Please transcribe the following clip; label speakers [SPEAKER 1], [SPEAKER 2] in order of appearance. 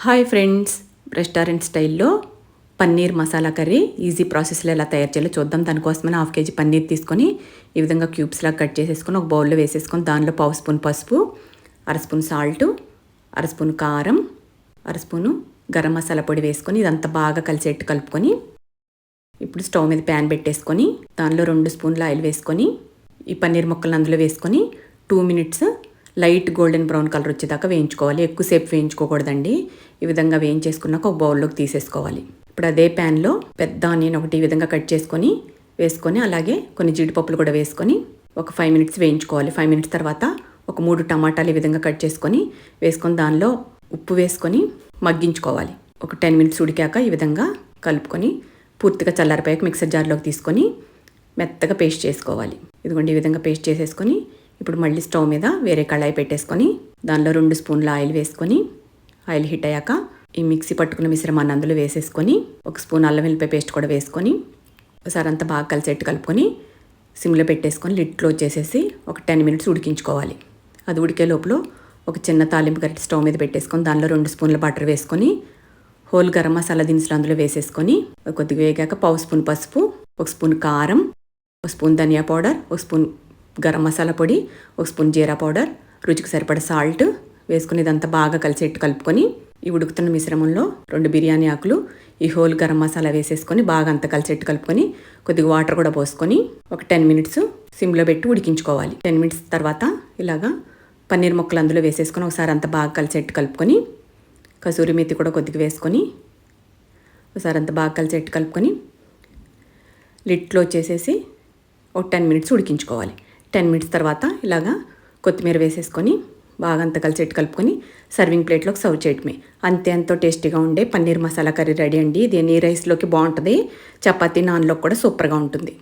[SPEAKER 1] Hi friends, restaurant స్టైల్లో paneer masala curry easy ప్రాసెస్లో ఎలా తయారు చేయాలో చూద్దాం. దానికోసమని 1/2 కేజీ పన్నీర్ తీసుకొని ఈ విధంగా క్యూబ్స్లా కట్ చేసేసుకొని ఒక బౌల్లో వేసేసుకొని దానిలో 1/2 స్పూన్ పసుపు, 1/2 స్పూన్ సాల్ట్, 1/2 స్పూన్ కారం, 1/2 స్పూను గరం మసాలా పొడి వేసుకొని ఇదంతా బాగా కలిసేట్టు కలుపుకొని ఇప్పుడు స్టవ్ మీద ప్యాన్ పెట్టేసుకొని దానిలో 2 స్పూన్ల ఆయిల్ వేసుకొని ఈ పన్నీర్ ముక్కలను అందులో వేసుకొని 2 minutes light golden brown colour వచ్చేదాకా వేయించుకోవాలి. ఎక్కువసేపు వేయించుకోకూడదండి. ఈ విధంగా వేయించేసుకున్నాక ఒక బౌల్లోకి తీసేసుకోవాలి. ఇప్పుడు అదే ప్యాన్లో పెద్ద ఆనియన్ ఒకటి ఈ విధంగా కట్ చేసుకొని వేసుకొని అలాగే కొన్ని జీడిపప్పులు కూడా వేసుకొని ఒక 5 మినిట్స్ వేయించుకోవాలి. 5 మినిట్స్ తర్వాత ఒక 3 టమాటాలు ఈ విధంగా కట్ చేసుకొని వేసుకొని దానిలో ఉప్పు వేసుకొని మగ్గించుకోవాలి. ఒక 10 మినిట్స్ ఉడికాక ఈ విధంగా కలుపుకొని పూర్తిగా చల్లారిపోయాక మిక్సర్ జార్లోకి తీసుకొని మెత్తగా పేస్ట్ చేసుకోవాలి. ఇదిగోండి ఈ విధంగా పేస్ట్ చేసేసుకొని ఇప్పుడు మళ్ళీ స్టవ్ మీద వేరే కళాయి పెట్టేసుకొని దానిలో 2 స్పూన్ల ఆయిల్ వేసుకొని ఆయిల్ హీట్ అయ్యాక ఈ మిక్సీ పట్టుకున్న మిశ్రమాన్ని అందులో వేసేసుకొని 1 స్పూన్ అల్లం వెల్లిపాయ పేస్ట్ కూడా వేసుకొని ఒకసారి అంతా బాగా కలిసేట్టు కలుపుకొని సిమ్లో పెట్టేసుకొని లిడ్ క్లోజ్ చేసేసి ఒక 10 మినిట్స్ ఉడికించుకోవాలి. అది ఉడికే లోపల ఒక చిన్న తాలింపు గరిటె స్టవ్ మీద పెట్టేసుకొని దానిలో 2 స్పూన్ల బటర్ వేసుకొని హోల్ గరం మసాలా దినుసులు అందులో వేసేసుకొని కొద్దిగా వేగాక 1/2 స్పూన్ పసుపు, 1 స్పూన్ కారం, 1 స్పూన్ ధనియా పౌడర్, 1 స్పూన్ గరం మసాలా పొడి, 1 స్పూన్ జీరా పౌడర్, రుచికి సరిపడ సాల్ట్ వేసుకుని ఇదంతా బాగా కలిసేట్టు కలుపుకొని ఈ ఉడుకుతున్న మిశ్రమంలో 2 బిర్యానీ ఆకులు ఈ హోల్ గరం మసాలా వేసేసుకొని బాగా అంతా కలిసేట్టు కలుపుకొని కొద్దిగా వాటర్ కూడా పోసుకొని ఒక 10 మినిట్స్ సిమ్లో పెట్టి ఉడికించుకోవాలి. 10 మినిట్స్ తర్వాత ఇలాగా పన్నీర్ ముక్కలు అందులో వేసేసుకొని ఒకసారి అంతా బాగా కలిసేట్టు కలుపుకొని కసూరి మేతి కూడా కొద్దిగా వేసుకొని ఒకసారి అంతా బాగా కలిసేట్టు కలుపుకొని లిడ్ క్లోజ్ చేసేసి ఒక 10 మినిట్స్ ఉడికించుకోవాలి. 10 మినిట్స్ తర్వాత ఇలాగా కొత్తిమీర వేసేసుకొని బాగా అంతా కలిసేట్టు కలుపుకొని సర్వింగ్ ప్లేట్లోకి సర్వ్ చేయటమే. అంతే ఎంతో టేస్టీగా ఉండే పన్నీర్ మసాలా కర్రీ రెడీ అండి. ఇది ఎనీ రైస్లోకి బాగుంటుంది, చపాతీ నాన్లోకి కూడా సూపర్గా ఉంటుంది.